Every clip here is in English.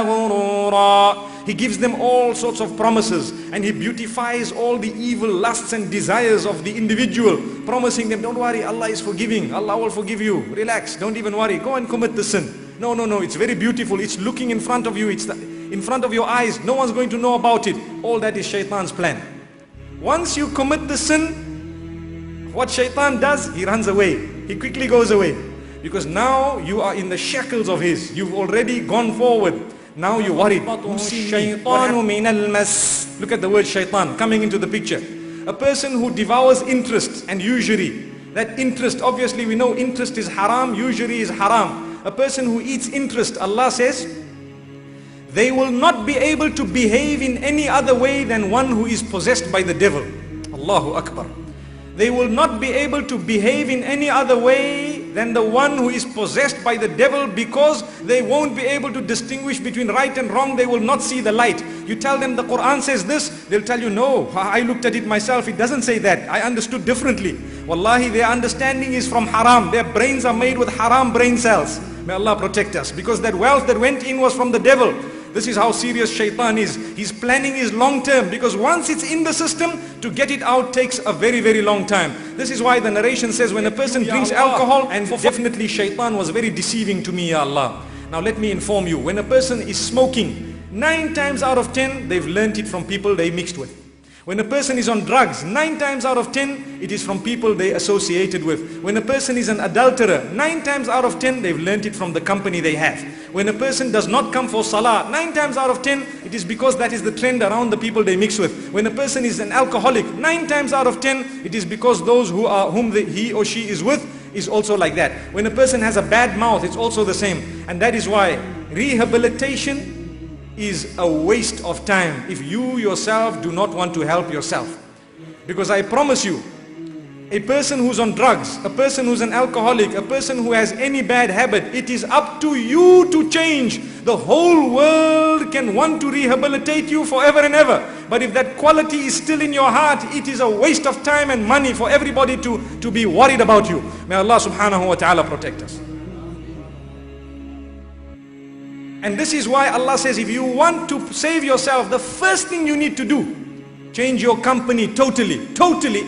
غُرُورًا. He gives them all sorts of promises, and he beautifies all the evil lusts and desires of the individual, promising them, don't worry, Allah is forgiving, Allah will forgive you, relax, don't even worry, go and commit the sin. No, no, no, it's very beautiful, it's looking in front of you, it's in front of your eyes, no one's going to know about it. All that is shaitan's plan. Once you commit the sin, what shaitan does, he runs away, he quickly goes away, because now you are in the shackles of his, you've already gone forward. Now you're worried. Look at the word shaitan coming into the picture. A person who devours interest and usury. That interest, obviously we know interest is haram, usury is haram. A person who eats interest, Allah says, they will not be able to behave in any other way than one who is possessed by the devil. Allahu Akbar. They will not be able to behave in any other way than the one who is possessed by the devil, because they won't be able to distinguish between right and wrong. They will not see the light. You tell them the Quran says this, they'll tell you, no, I looked at it myself, it doesn't say that, I understood differently. Wallahi, their understanding is from haram. Their brains are made with haram brain cells. May Allah protect us, because that wealth that went in was from the devil. This is how serious shaitan is. He's planning his long term, because once it's in the system, to get it out takes a very, very long time. This is why the narration says, when a person drinks alcohol, and definitely shaitan was very deceiving to me, Ya Allah. Now let me inform you, when a person is smoking, 9 times out of 10, they've learnt it from people they mixed with. When a person is on drugs, 9 times out of 10, it is from people they associated with. When a person is an adulterer, 9 times out of 10, they've learnt it from the company they have. When a person does not come for salah, 9 times out of 10, it is because that is the trend around the people they mix with. When a person is an alcoholic, 9 times out of 10, it is because those whom he or she is with is also like that. When a person has a bad mouth, it's also the same. And that is why rehabilitation is a waste of time if you yourself do not want to help yourself. Because I promise you, a person who's on drugs, a person who's an alcoholic, a person who has any bad habit, it is up to you to change. The whole world can want to rehabilitate you forever and ever. But if that quality is still in your heart, it is a waste of time and money for everybody to be worried about you. May Allah subhanahu wa ta'ala protect us. And this is why Allah says, if you want to save yourself, the first thing you need to do, change your company totally,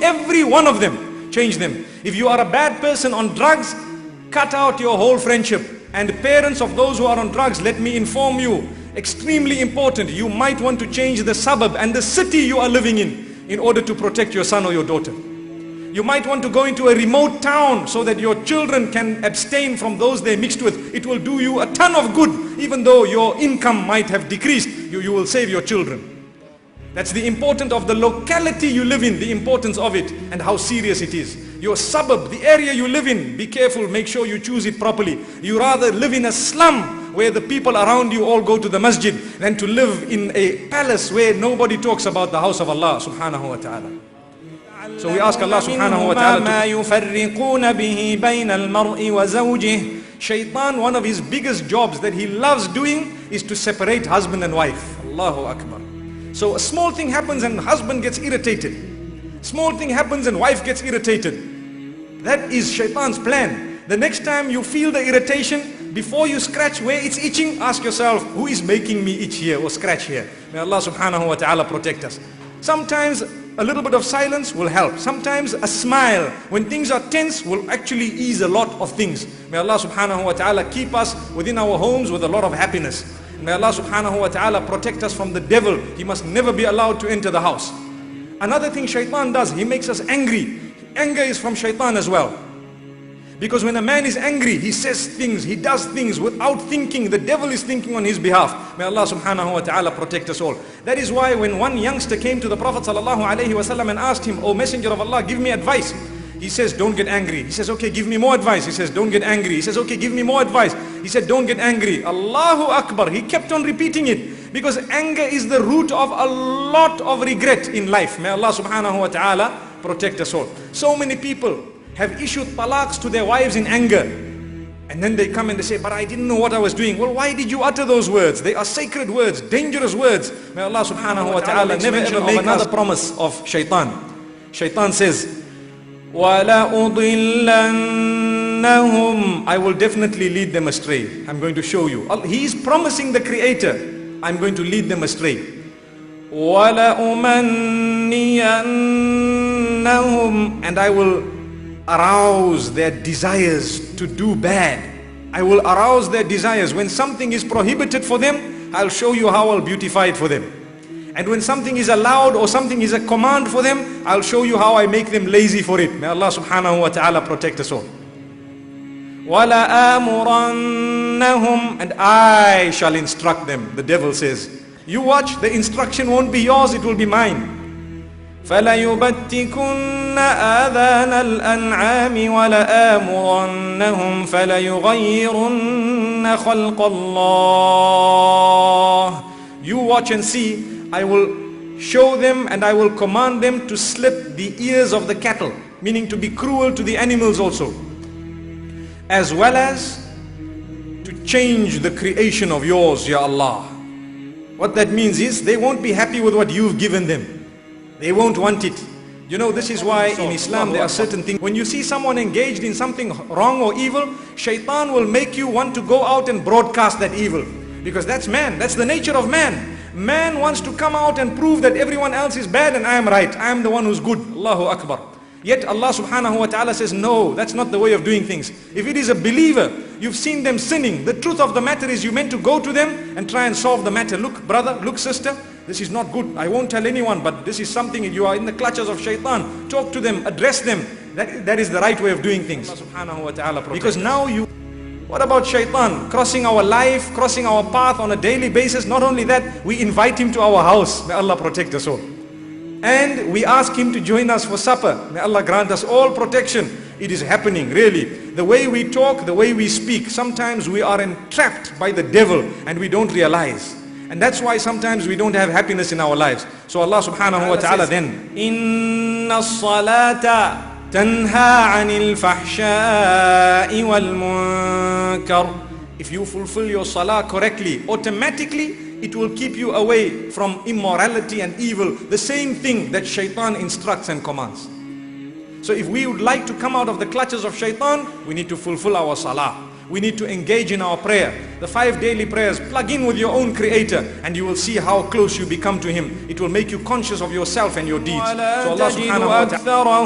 every one of them, change them. If you are a bad person on drugs, cut out your whole friendship. And parents of those who are on drugs, let me inform you, extremely important, you might want to change the suburb and the city you are living in order to protect your son or your daughter. You might want to go into a remote town so that your children can abstain from those they mixed with. It will do you a ton of good. Even though your income might have decreased, you will save your children. That's the importance of the locality you live in, the importance of it and how serious it is. Your suburb, the area you live in, be careful, make sure you choose it properly. You rather live in a slum where the people around you all go to the masjid than to live in a palace where nobody talks about the house of Allah subhanahu wa ta'ala. So we ask Allah subhanahu wa ta'ala Shaitan, one of his biggest jobs that he loves doing is to separate husband and wife. Allahu Akbar. So a small thing happens and husband gets irritated. Small thing happens and wife gets irritated. That is shaitan's plan. The next time you feel the irritation, before you scratch where it's itching, ask yourself, who is making me itch here or scratch here? May Allah subhanahu wa ta'ala protect us. Sometimes a little bit of silence will help. Sometimes a smile, when things are tense, will actually ease a lot of things. May Allah subhanahu wa ta'ala keep us within our homes with a lot of happiness. May Allah subhanahu wa ta'ala protect us from the devil. He must never be allowed to enter the house. Another thing shaitan does, he makes us angry. Anger is from shaitan as well. Because when a man is angry, he says things, he does things without thinking. The devil is thinking on his behalf. May Allah subhanahu wa ta'ala protect us all. That is why when one youngster came to the Prophet sallallahu alaihi wasallam and asked him, "O Messenger of Allah, give me advice." He says, "Don't get angry." He says, "Okay, give me more advice." He says, "Don't get angry." He says, "Okay, give me more advice." He said, "Don't get angry." Allahu Akbar. He kept on repeating it because anger is the root of a lot of regret in life. May Allah subhanahu wa ta'ala protect us all. So many people have issued talaqs to their wives in anger. And then they come and they say, "But I didn't know what I was doing." Well, why did you utter those words? They are sacred words, dangerous words. May Allah subhanahu wa ta'ala never ever make another promise of shaitan. Shaitan says, وَلَأُضِلَّنَّهُمْ I will definitely lead them astray. I'm going to show you. He is promising the Creator, I'm going to lead them astray. وَلَأُمَنِّيَنَّهُمْ And I will arouse their desires to do bad. I will arouse their desires. When something is prohibited for them, I'll show you how I'll beautify it for them. And when something is allowed or something is a command for them, I'll show you how I make them lazy for it. May Allah subhanahu wa ta'ala protect us all. وَلَآمُرَنَّهُمْ And I shall instruct them. The devil says, you watch, the instruction won't be yours, it will be mine. فَلَيُبَتِّكُنَّ آذَانَ الْأَنْعَامِ وَلَآمُرَنَّهُمْ فَلَيُغَيِّرُنَّ خَلْقَ اللَّهِ You watch and see, I will show them and I will command them to slit the ears of the cattle, meaning to be cruel to the animals also, as well as to change the creation of yours, Ya Allah. What that means is, they won't be happy with what you've given them. They won't want it. You know, this is why in Islam there are certain things. When you see someone engaged in something wrong or evil, shaitan will make you want to go out and broadcast that evil. Because that's man, that's the nature of man. Man wants to come out and prove that everyone else is bad and I am right. I am the one who's good. Allahu Akbar. Yet Allah subhanahu wa ta'ala says, no, that's not the way of doing things. If it is a believer, you've seen them sinning, the truth of the matter is you meant to go to them and try and solve the matter. Look brother, look sister, this is not good. I won't tell anyone, but this is something, you are in the clutches of shaitan. Talk to them, address them. That is the right way of doing things. Allah subhanahu wa ta'ala protect. Because now what about shaitan? Crossing our life, crossing our path on a daily basis. Not only that, we invite him to our house. May Allah protect us all. And we ask him to join us for supper. May Allah grant us all protection. It is happening, really. The way we talk, the way we speak, sometimes we are entrapped by the devil and we don't realize. And that's why sometimes we don't have happiness in our lives. So Allah subhanahu wa ta'ala then, Inna as-salata tanha 'anil fahsha'i wal munkar. If you fulfill your salah correctly, automatically it will keep you away from immorality and evil. The same thing that shaitan instructs and commands. So if we would like to come out of the clutches of shaitan, we need to fulfill our salah. We need to engage in our prayer. The 5 daily prayers, plug in with your own Creator and you will see how close you become to Him. It will make you conscious of yourself and your deeds. So Allah subhanahu wa ta'ala,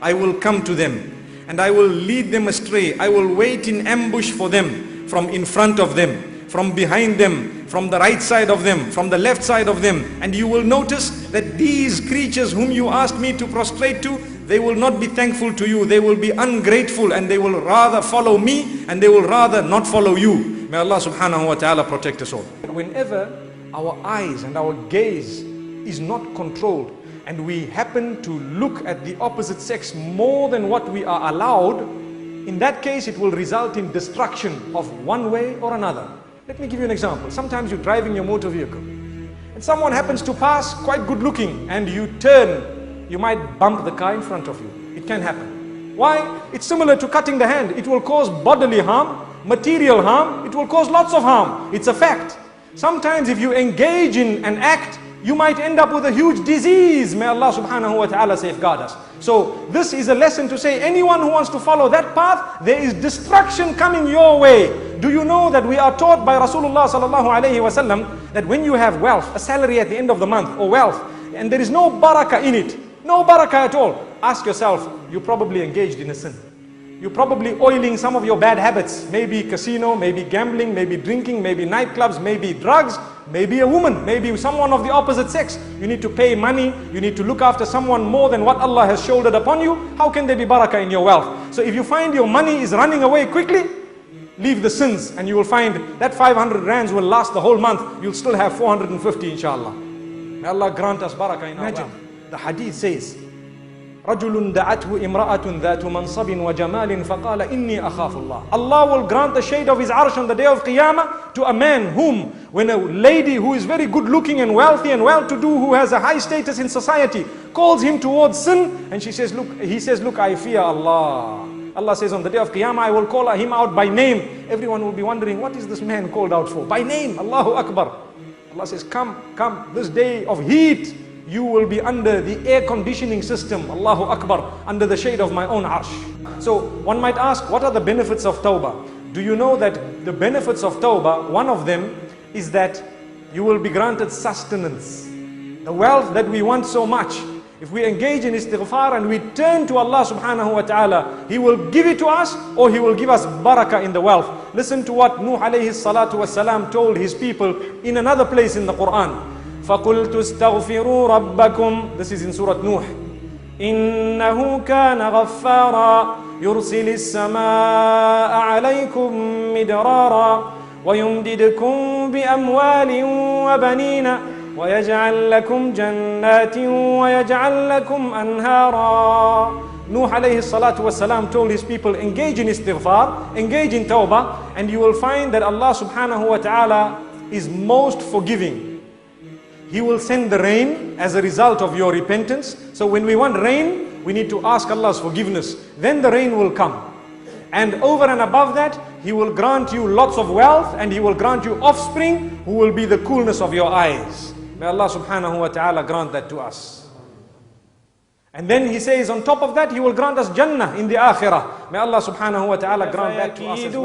I will come to them and I will lead them astray. I will wait in ambush for them, from in front of them, from behind them, from the right side of them, from the left side of them. And you will notice that these creatures whom you asked me to prostrate to, they will not be thankful to you. They will be ungrateful and they will rather follow me and they will rather not follow you. May Allah subhanahu wa ta'ala protect us all. Whenever our eyes and our gaze is not controlled and we happen to look at the opposite sex more than what we are allowed, in that case it will result in destruction of one way or another. Let me give you an example. Sometimes you're driving your motor vehicle and someone happens to pass quite good looking and you turn, you might bump the car in front of you. It can happen. Why? It's similar to cutting the hand. It will cause bodily harm, material harm, it will cause lots of harm. It's a fact. Sometimes if you engage in an act, you might end up with a huge disease. May Allah subhanahu wa ta'ala safeguard us. So this is a lesson to say, anyone who wants to follow that path, there is destruction coming your way. Do you know that we are taught by Rasulullah sallallahu alayhi wa sallam that when you have wealth, a salary at the end of the month or wealth, and there is no barakah in it, no barakah at all, ask yourself, you probably engaged in a sin. You're probably oiling some of your bad habits. Maybe casino, maybe gambling, maybe drinking, maybe nightclubs, maybe drugs, maybe a woman, maybe someone of the opposite sex. You need to pay money, you need to look after someone more than what Allah has shouldered upon you. How can there be barakah in your wealth? So if you find your money is running away quickly, leave the sins and you will find that 500 rands will last the whole month. You'll still have 450 inshallah. May Allah grant us barakah in our wealth. The hadith says, رَجُلٌ دَعَتْهُ إِمْرَأَةٌ ذَاتُ مَنْصَبٍ وَجَمَالٍ فَقَالَ إِنِّي أَخَافُ اللَّهِ. Allah will grant the shade of His arsh on the day of Qiyamah to a man whom, when a lady who is very good looking and wealthy and well-to-do, who has a high status in society, calls him towards sin, and he says, look, I fear Allah. Allah says on the day of Qiyamah, I will call him out by name. Everyone will be wondering, what is this man called out for? By name, Allahu Akbar. Allah says, come, this day of heat, you will be under the air conditioning system, Allahu Akbar, under the shade of my own arsh. So one might ask, what are the benefits of tawbah? Do you know that the benefits of tawbah, one of them is that you will be granted sustenance. The wealth that we want so much, if we engage in istighfar and we turn to Allah subhanahu wa ta'ala, He will give it to us, or He will give us barakah in the wealth. Listen to what Nuh alayhi salatu wasalam told his people in another place in the Quran. فَقُلْتُ اسْتَغْفِرُوا رَبَّكُمْ. This is in Surah Nuh. إِنَّهُ كَانَ غَفَّارًا يُرْسِلِ السَّمَاءَ عَلَيْكُمْ مِدْرَارًا وَيُمْدِدْكُمْ بِأَمْوَالٍ وَبَنِينَ وَيَجْعَلْ لَكُمْ جَنَّاتٍ وَيَجْعَلْ لَكُمْ أَنْهَارًا. Nuh alayhi salatu wasalam told his people, engage in istighfar, engage in tawbah, and you will find that Allah subhanahu wa ta'ala is most forgiving. He will send the rain as a result of your repentance. So when we want rain, we need to ask Allah's forgiveness. Then the rain will come. And over and above that, He will grant you lots of wealth, and He will grant you offspring who will be the coolness of your eyes. May Allah subhanahu wa ta'ala grant that to us. And then He says on top of that, He will grant us Jannah in the Akhirah. May Allah subhanahu wa ta'ala grant that to us as well.